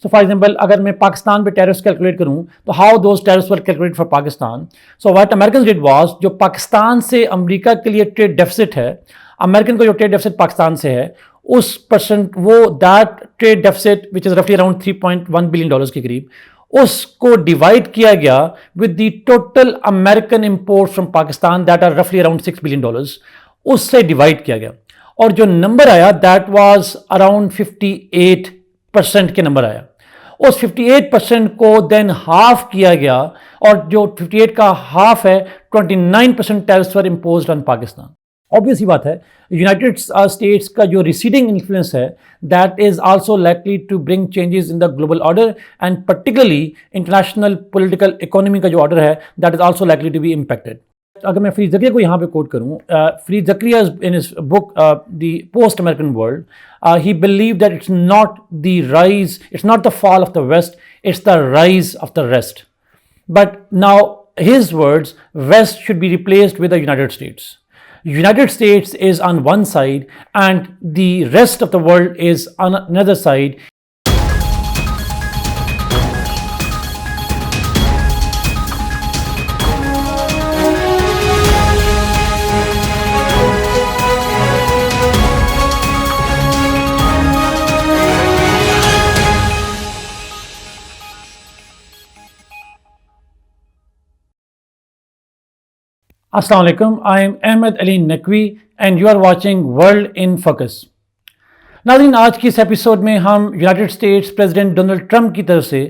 So for example अगर मैं पाकिस्तान पे टैरिफ्स कैलकुलेट करूं तो how those tariffs were calculate for Pakistan. So what American did was, जो पाकिस्तान से अमेरिका के लिए ट्रेड डेफिसिट है, अमेरिकन को जो ट्रेड डेफिसिट पाकिस्तान से है उस परसेंट वो that trade deficit which is रफली अराउंड $3.1 बिलियन के करीब, उसको डिवाइड किया गया with the total American import from Pakistan that are रफली अराउंड $6 बिलियन, उससे डिवाइड किया गया और जो नंबर आया दैट वाज अराउंड 58% के नंबर आया. उस 58% को देन हाफ किया गया और जो 58 का हाफ है 29% tariffs were imposed on Pakistan. Obvious ही बात है, यूनाइटेड स्टेट्स का जो रिसीडिंग इन्फ्लुएंस है that is also likely to bring changes in the global order and particularly international political economy का जो ऑर्डर है that is also likely to be impacted. अगर मैं फ्रीद ज़करिया को यहाँ पे कोट करूँ, Fareed Zakaria in his book the Post American World, he believed that it's not the rise, it's not the fall of the West, it's the rise of the rest. But now his words, West should be replaced with the United States. United States is on one side and the rest of the world is on another side. Assalamu alaikum, I am Ahmed Naqvi and you are watching World in Focus. नाज़रीन, आज की इस episode में हम United States president Donald Trump की तरफ से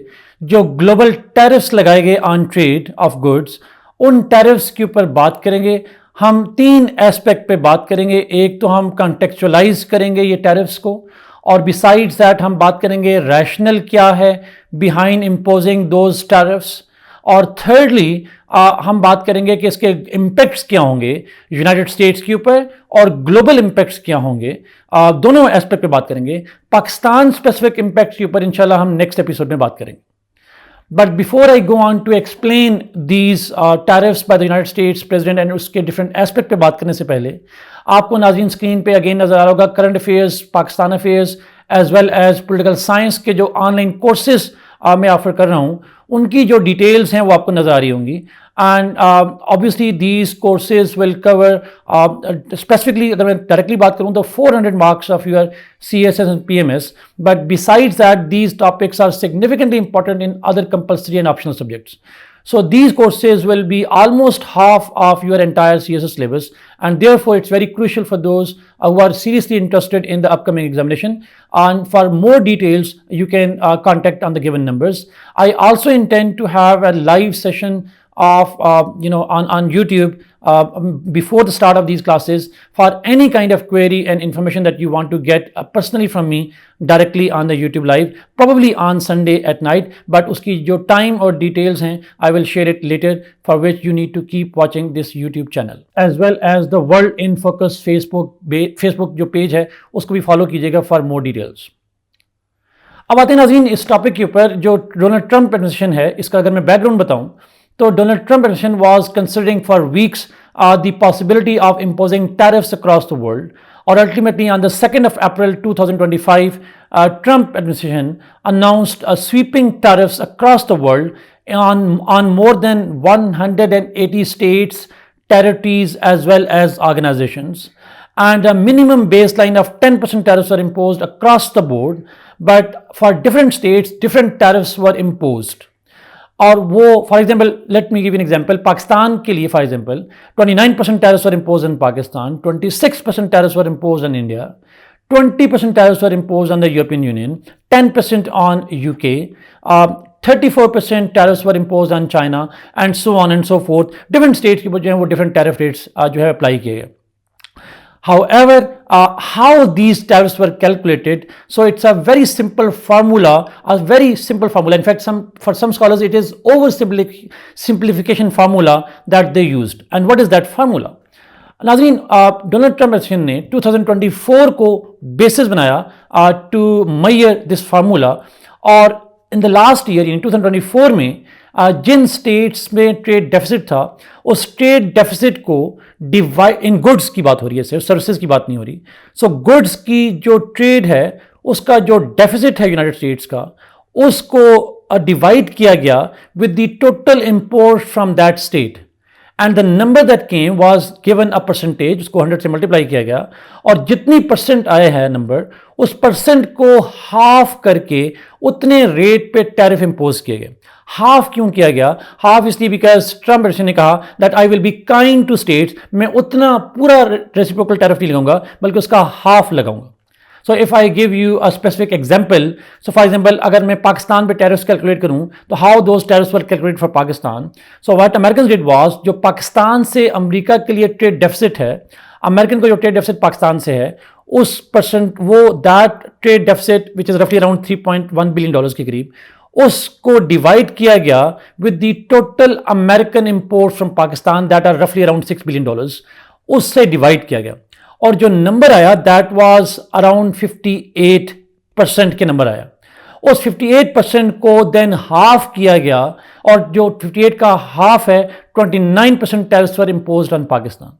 जो ग्लोबल टैरिफ्स लगाए गए ऑन ट्रेड ऑफ गुड्स, उन टैरिफ्स के ऊपर बात करेंगे. हम 3 एस्पेक्ट पे बात करेंगे. एक तो हम कॉन्टेक्चुअलाइज करेंगे ये टैरिफ्स को, और बिसाइड्स दैट हम बात करेंगे रैशनल क्या है बिहाइंड इम्पोजिंग दोज टैरिफ्स, और थर्डली हम बात करेंगे कि इसके इम्पैक्ट्स क्या होंगे यूनाइटेड स्टेट्स के ऊपर और ग्लोबल इम्पैक्ट्स क्या होंगे. दोनों एस्पेक्ट पे बात करेंगे. पाकिस्तान स्पेसिफिक इम्पैक्ट्स के ऊपर इंशाल्लाह हम नेक्स्ट एपिसोड में बात करेंगे. But before I go on to explain these tariffs by the United States president and उसके डिफरेंट एस्पेक्ट पे बात करने से पहले आपको नाज़रीन स्क्रीन पे अगेन नजर आ रहा होगा current affairs, Pakistan affairs as well as political science के जो ऑनलाइन कोर्सेज मैं ऑफर कर रहा हूँ उनकी जो डिटेल्स हैं वो आपको नजर आ रही होंगी. And obviously these courses will cover specifically, अगर मैं डायरेक्टली बात करूँ तो 400 marks of your CSS and PMS, but besides that these topics are significantly important in other compulsory and optional subjects. So these courses will be almost half of your entire CSS syllabus, and therefore it's very crucial for those who are seriously interested in the upcoming examination. And for more details, you can contact on the given numbers. I also intend to have a live session of on YouTube before the start of these classes for any kind of query and information that you want to get personally from me directly on the YouTube live, probably on Sunday at night. But uski jo time or details hain, I will share it later, for which you need to keep watching this YouTube channel as well as the World in Focus Facebook जो page है उसको भी follow कीजिएगा for more details. अब आते हैं नाज़रीन इस टॉपिक के ऊपर. जो डोनाल्ड ट्रंप एडमिनिस्ट्रेशन है इसका अगर मैं बैकग्राउंड बताऊं तो Donald Trump administration was considering for weeks the possibility of imposing tariffs across the world. Or ultimately on the 2nd of April 2025, Trump administration announced sweeping tariffs across the world on more than 180 states, territories as well as organizations. And a minimum baseline of 10% tariffs were imposed across the board, but for different states, different tariffs were imposed. और वो for example, let me give an example, Pakistan के लिए for example 29% tariffs were impose in Pakistan, 26% tariffs were impose in India, 20% tariffs were impose on the European union, 10% on UK, 34% tariffs were impose on China and so on and so fourth. Different states की जो है वो different tariff rates जो है apply किए गए. However, how these tariffs were calculated, so it's a very simple formula, In fact, for some scholars, it is oversimplification formula that they used. And what is that formula? नाज़रीन, Donald Trump administration ने 2024 को basis बनाया to measure this formula, और in the last year यानी 2024 में जिन states में trade deficit था उस ट्रेड डेफिसिट को डिवाइड इन गुड्स की बात हो रही है, सिर्फ सर्विसेज की बात नहीं हो रही. सो गुड्स की जो ट्रेड है उसका जो डेफिसिट है यूनाइटेड स्टेट्स का उसको डिवाइड किया गया with the total import from that state and the number that came was given a percentage, उसको 100 से मल्टीप्लाई किया गया और जितनी परसेंट आए हैं नंबर, उस परसेंट को हाफ करके उतने रेट पे टैरिफ इंपोज किए गए। हाफ क्यों किया गया? हाफ इसलिए बिकॉज ट्रम्प ने कहा that I will be kind to states, मैं उतना पूरा रेसिप्रोकल टैरिफ नहीं लगाऊंगा बल्कि उसका हाफ लगाऊंगा। So if I give you a specific example, so for example, अगर मैं पाकिस्तान पे टैरिफ्स कैलकुलेट करूं तो how those tariffs were calculated for Pakistan. So what Americans did was, जो पाकिस्तान से अमेरिका के लिए ट्रेड डेफिसिट है, अमेरिकन को जो ट्रेड डेफिसिट पाकिस्तान से है, उस परसेंट वो that trade deficit which is रफली अराउंड $3.1 बिलियन के करीब, उसको डिवाइड किया गया with the total American import from Pakistan that are रफली अराउंड $6 बिलियन, उससे डिवाइड किया गया और जो नंबर आया दैट वाज अराउंड 58% के नंबर आया। उस 58% को देन हाफ किया गया और जो 58 का हाफ है 29% tariffs were imposed on Pakistan.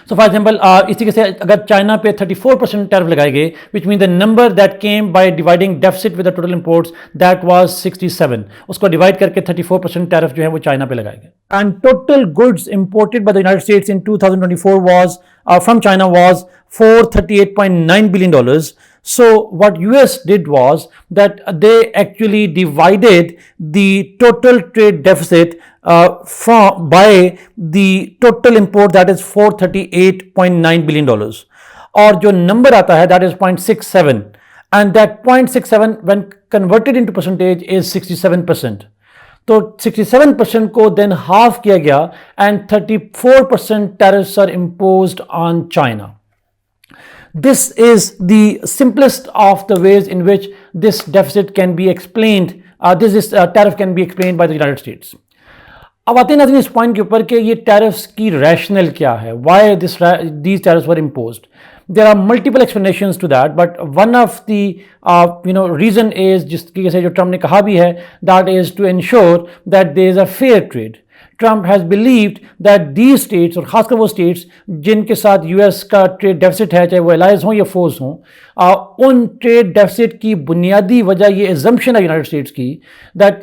So for example इसी के से अगर चाइना पे 34% टैरिफ लगाए गए, which mean the number that came by dividing deficit with the total imports that was 67, उसको डिवाइड करके 34% टैरिफ जो है वो चाइना पे लगाए गए। And total goods imported bye the United states in 2024 was from China was $438.9 billion. So what US did was that they actually divided the total trade deficit by the total import, that is $438.9 billion. और जो number आता है that is 0.67, and that 0.67 when converted into percentage is 67%. तो 67% को then half किया गया and 34% tariffs are imposed on China. This is the simplest of the ways in which this deficit can be explained, this tariff can be explained by the United States. अब आते हैं इस point के ऊपर कि ये टैरिफ्स की rational क्या है, why these tariffs were imposed. There are multiple explanations to that, but one of the reason is, जिसकी जैसे जो ट्रम्प ने कहा भी है, that is to ensure that there is a fair trade. Trump has believed that these states, और खासकर वो states जिनके साथ US का ट्रेड डेफिसिट है, चाहे वो एलाइज हों या फोर्स हों, उन ट्रेड डेफिसिट की बुनियादी वजह ये एजम्पशन है यूनाइटेड स्टेट्स की that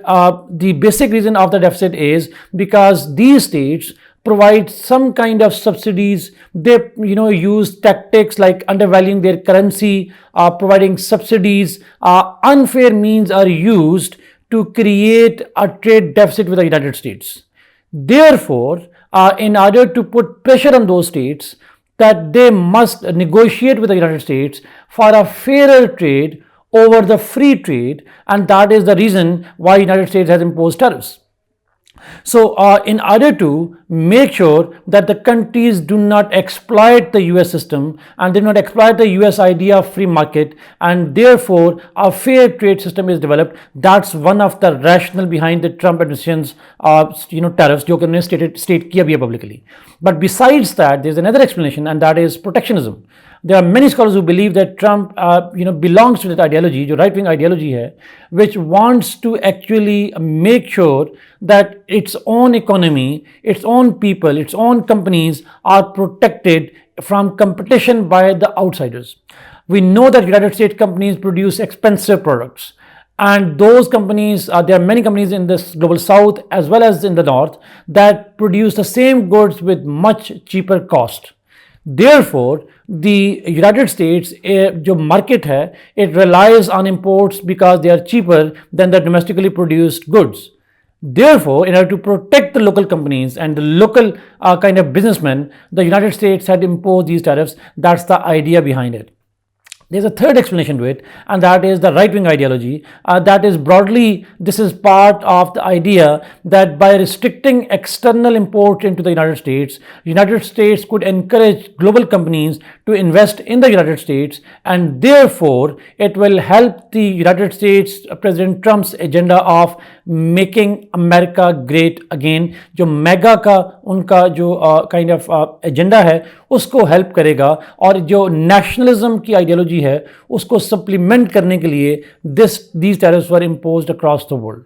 the basic reason of the deficit is because these states provide some kind of subsidies. They use tactics like undervaluing their currency, providing subsidies. Unfair means are used to create a trade deficit with the United States. Therefore, in order to put pressure on those states that they must negotiate with the United States for a fairer trade over the free trade, and that is the reason why United States has imposed tariffs. So in order to make sure that the countries do not exploit the US system and do not exploit the US idea of free market, and therefore a fair trade system is developed, that's one of the rationale behind the Trump administration's tariffs, जो कि उन्होंने state किया भी है publicly. But besides that, there's another explanation, and that is protectionism. There are many scholars who believe that Trump belongs to that ideology, जो right wing ideology है, which wants to actually make sure that its own economy, its own people, its own companies are protected from competition by the outsiders. We know that United States companies produce expensive products, and those companies, there are many companies in the global south as well as in the north that produce the same goods with much cheaper cost. Therefore, the United States जो market है, it relies on imports because they are cheaper than the domestically produced goods. Therefore, in order to protect the local companies and the local kind of businessmen, the United States had imposed these tariffs. That's the idea behind it. There's a third explanation to it, and that is the right-wing ideology. That is broadly, this is part of the idea that by restricting external imports into the United States could encourage global companies to invest in the United States, and therefore it will help the United States President Trump's agenda of making America great again. जो mega का उनका जो kind of agenda है उसको help करेगा, और जो nationalism की आइडियोलॉजी है उसको सप्लीमेंट करने के लिए these tariffs were imposed across the world.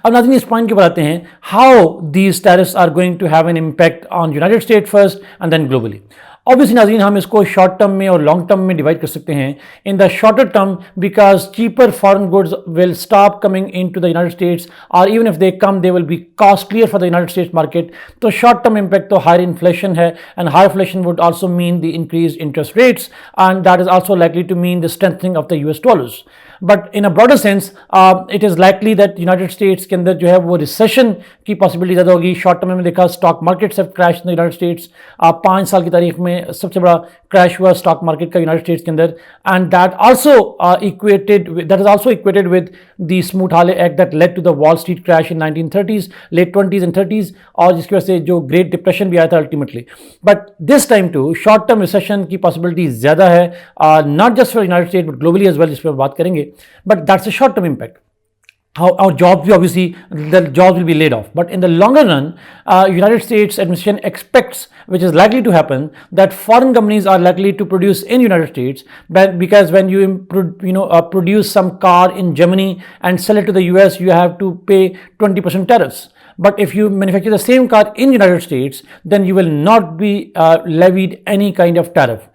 अब नाज़रीन इस पॉइंट के ऊपर आते हैं, how these tariffs are going to have an impact on United State first and then globally. Obviously नाज़रीन हम इसको शॉर्ट टर्म में और लॉन्ग टर्म में डिवाइड कर सकते हैं. In the shorter term because cheaper foreign goods will stop coming in to the United States और even if they come they will be costlier for the United States market. तो short term impact तो higher inflation है and higher inflation would also mean the increase interest rates and that is also likely to mean the strengthening of the US dollars. But in a broader sense it is likely that United States के अंदर जो है वो recession की possibility ज़्यादा होगी. Short term में देखा stock markets have crash in the United States. 5 साल की तारीख में सबसे बड़ा क्रैश हुआ स्टॉक मार्केट का यूनाइटेड स्टेट्स के अंदर and that is also equated with the Smoot Hawley Act that led to the Wall Street crash in 1930s, late 20s and 30s और जिसकी वजह से जो ग्रेट डिप्रेशन भी आया था ultimately. But this time to short term recession की possibility ज़्यादा है, not just for United States but globally as well, जिस पर बात करेंगे. But that's a short-term impact. Our jobs, obviously, the jobs will be laid off. But in the longer run, United States administration expects, which is likely to happen, that foreign companies are likely to produce in United States. But because when you produce some car in Germany and sell it to the US, you have to pay 20% tariffs. But if you manufacture the same car in United States, then you will not be levied any kind of tariff.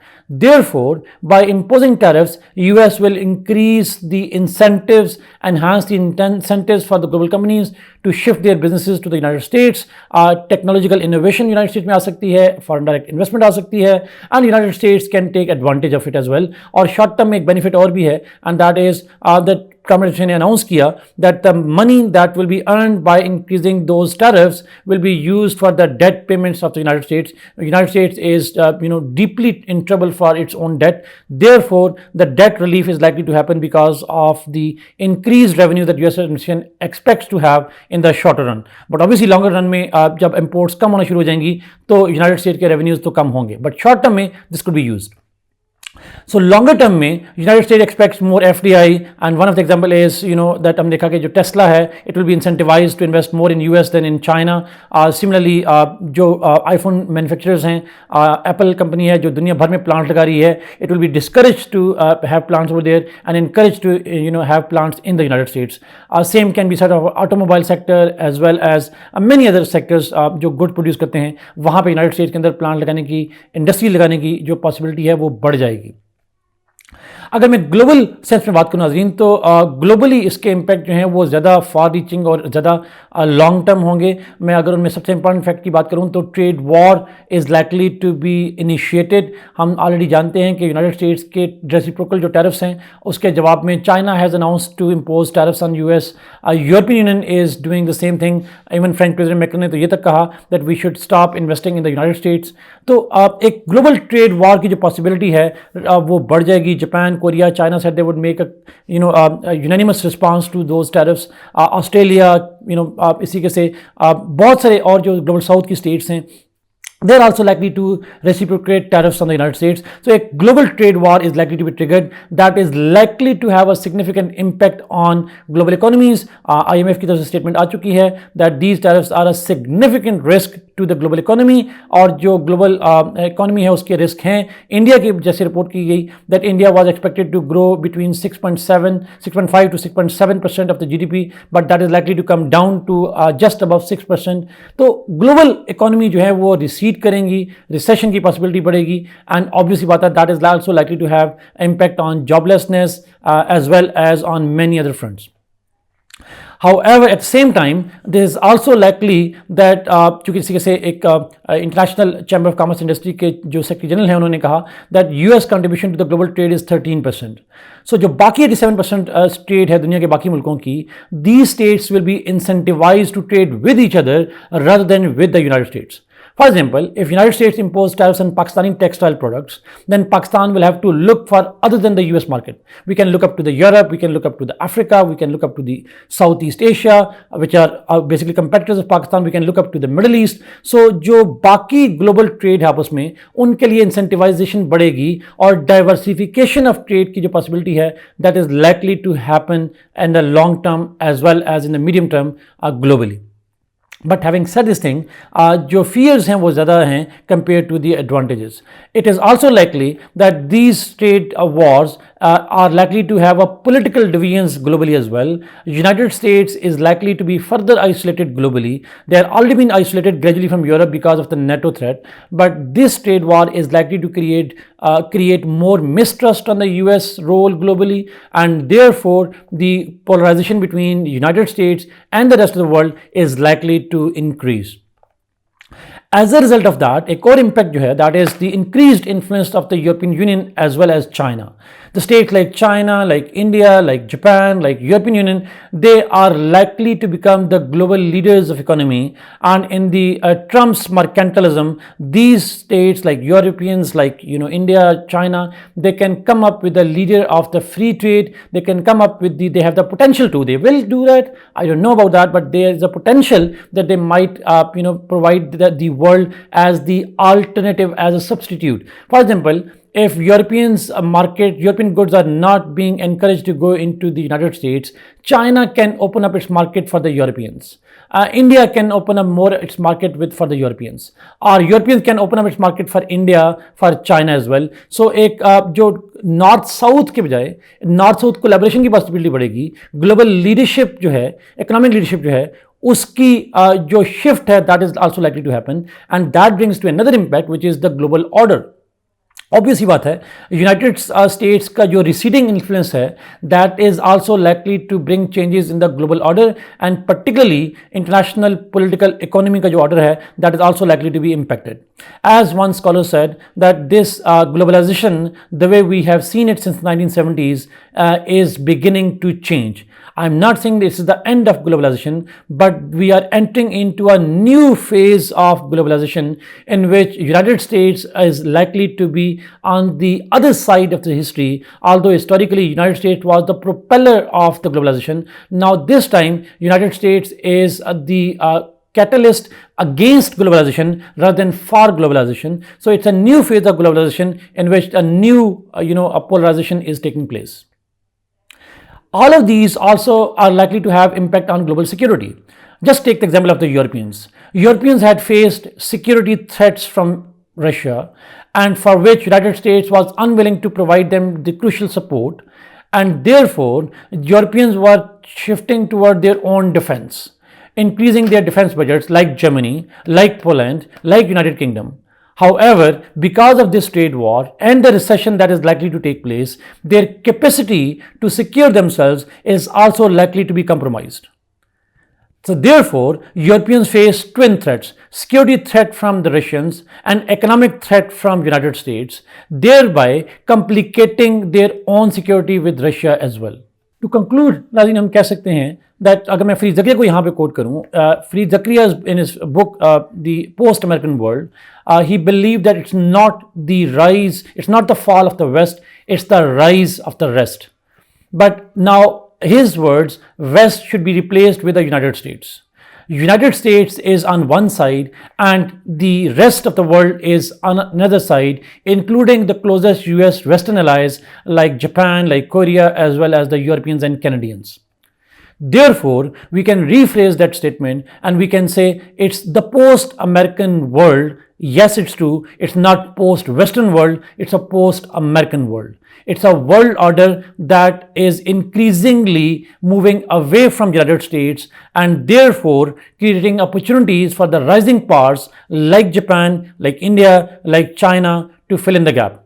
Therefore, by imposing tariffs, US will increase the incentives, enhance the incentives for the global companies to shift their businesses to the United States. Technological innovation United States में आ सकती है, foreign direct investment आ सकती है, and United States can take advantage of it as well. और short term में एक benefit और भी है, and that is that Trump ने अनाउंस किया that the money that will be earned by increasing those tariffs will be used for the debt payments of the United States. The United States is deeply in trouble for its own debt. Therefore, the debt relief is likely to happen because of the increased revenue that US administration expects to have in the shorter run. But obviously longer run में जब imports कम होना शुरू हो जाएंगी तो United States के revenues तो कम होंगे. But short term में this could be used. So longer term में United States expects more FDI and one of the example is that हमने देखा कि जो Tesla है it will be incentivized to invest more in US than in China. Similarly जो iPhone manufacturers हैं Apple company है जो दुनिया भर में plant लगा रही है it will be discouraged to have plants over there and encouraged to have plants in the United States. Same can be said of automobile sector as well as many other sectors जो good produce करते हैं वहाँ पे United States के अंदर plant लगाने की industry लगाने की जो possibility है वो बढ़ जाएगी. अगर मैं ग्लोबल सेंस में बात करूँ नाज़रीन तो ग्लोबली इसके इम्पैक्ट जो हैं वो ज़्यादा फार रीचिंग और ज़्यादा लॉन्ग टर्म होंगे. मैं अगर उनमें सबसे इंपॉर्टेंट फैक्ट की बात करूँ तो trade war is likely to be initiated. हम ऑलरेडी जानते हैं कि यूनाइटेड स्टेट्स के रेसिप्रोकल जो टैरिफ्स हैं उसके जवाब में China has announce to impose tariffs on US. European Union is doing the same thing. Even French president Macron ने तो ये तक कहा that we should stop investing in the United States. तो एक ग्लोबल ट्रेड वॉर की जो possibility है वो बढ़ जाएगी. Japan, Korea, China said they would make a unanimous response to those tariffs. Australia, इसी के से बहुत सारे और जो ग्लोबल साउथ की स्टेट्स हैं they're also likely to reciprocate tariffs on the United States. So a global trade war is likely to be triggered that is likely to have a significant impact on global economies. IMF की तरफ से statement आ चुकी है that these tariffs are a significant risk to the global economy और जो global economy है उसके risk हैं. इंडिया की जैसे रिपोर्ट की गई that India was expected to grow between 6.5 to 6.7% of the GDP but that is likely to come down to just above 6%. तो global economy जो है वो recede करेंगी, रिसेशन की पॉसिबिलिटी बढ़ेगी एंड ऑब्वियसली बात है that is also likely to have impact on joblessness as well as on many other fronts. However, at the same time, there is also likely that चूँकि इसी से एक international chamber of commerce industry के जो secretary general हैं उन्होंने कहा that US contribution to the global trade is 13%. So जो बाकी 87% ट्रेड है दुनिया के बाकी मुल्कों की these states will be incentivized to trade with each other rather than with the United States. For example, if United States impose tariffs on Pakistani textile products, then Pakistan will have to look for other than the US market. We can look up to the Europe, we can look up to the Africa, we can look up to the Southeast Asia, which are basically competitors of Pakistan. We can look up to the Middle East. So जो बाकी global trade है आपस में उनके लिए incentivization बढ़ेगी और diversification of trade की जो possibility है that is likely to happen in the long term as well as in the medium term globally. But having said this thing, जो fears हैं वो ज़्यादा हैं compared to the advantages. It is also likely that these trade wars are likely to have a political divisions globally as well. United States is likely to be further isolated globally. They are already been isolated gradually from Europe because of the NATO threat, but this trade war is likely to create more mistrust on the US role globally, and therefore the polarization between United States and the rest of the world is likely to increase. As a result of that, a core impact जो है, that is the increased influence of the European Union as well as China. The states like China, like India, like Japan, like European Union, they are likely to become the global leaders of economy. And in the Trump's mercantilism, these states like Europeans, like India, China, they can come up with a leader of the free trade. They can come up with they have the potential to. They will do that. I don't know about that, but there is a potential that they might provide the world as the alternative, as a substitute. For example, if European goods are not being encouraged to go into the United States, China can open up its market for the Europeans. India can open up more its market for the Europeans, or Europeans can open up its market for India, for China as well. So एक जो north south के बजाय north south collaboration की possibility बढ़ेगी, global leadership जो है, economic leadership जो है, उसकी जो शिफ्ट है, that is also likely to happen, and that brings to another impact, which is the global order. Obvious ही बात है, यूनाइटेड स्टेट्स का जो रिसीडिंग इन्फ्लुएंस है, that is also likely to bring changes in the global order, and particularly international political economy का जो order है, that is also likely to be impacted. As one scholar said that this globalization, the way we have seen it since 1970s, is beginning to change. I'm not saying this is the end of globalization, but we are entering into a new phase of globalization in which United States is likely to be on the other side of the history. Although historically United States was the propeller of the globalization, now this time United States is the catalyst against globalization rather than for globalization. So it's a new phase of globalization in which a new polarization is taking place. All of these also are likely to have impact on global security. Just take the example of the Europeans. Europeans had faced security threats from Russia, and for which United States was unwilling to provide them the crucial support, and therefore Europeans were shifting toward their own defense, increasing their defense budgets, like Germany, like Poland, like United Kingdom. However, because of this trade war and the recession that is likely to take place, their capacity to secure themselves is also likely to be compromised. So therefore, Europeans face twin threats: security threat from the Russians and economic threat from United States, thereby complicating their own security with Russia as well. To conclude, नाज़रीन, हम कह सकते हैं that अगर मैं freed Zakaria को यहाँ पे कोट करूँ, Fareed Zakaria in his book The Post-American World, he believed that it's not the fall of the West, it's the rise of the rest. But now his words, West should be replaced with the United States. United States is on one side and the rest of the world is on another side, including the closest US Western allies like Japan, like Korea, as well as the Europeans and Canadians. Therefore, we can rephrase that statement and we can say it's the post-American world. Yes, it's true. It's not post-Western world. It's a post-American world. It's a world order that is increasingly moving away from the United States and therefore creating opportunities for the rising powers like Japan, like India, like China to fill in the gap.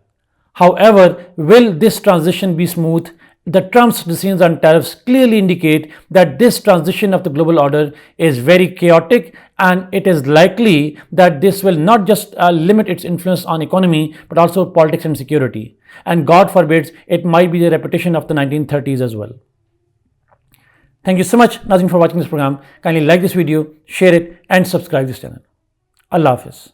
However, will this transition be smooth? The Trump's decisions on tariffs clearly indicate that this transition of the global order is very chaotic, and it is likely that this will not just limit its influence on economy, but also politics and security. And God forbids, it might be the repetition of the 1930s as well. Thank you so much, Nazim, for watching this program. Kindly like this video, share it, and subscribe this channel. Allah Hafiz.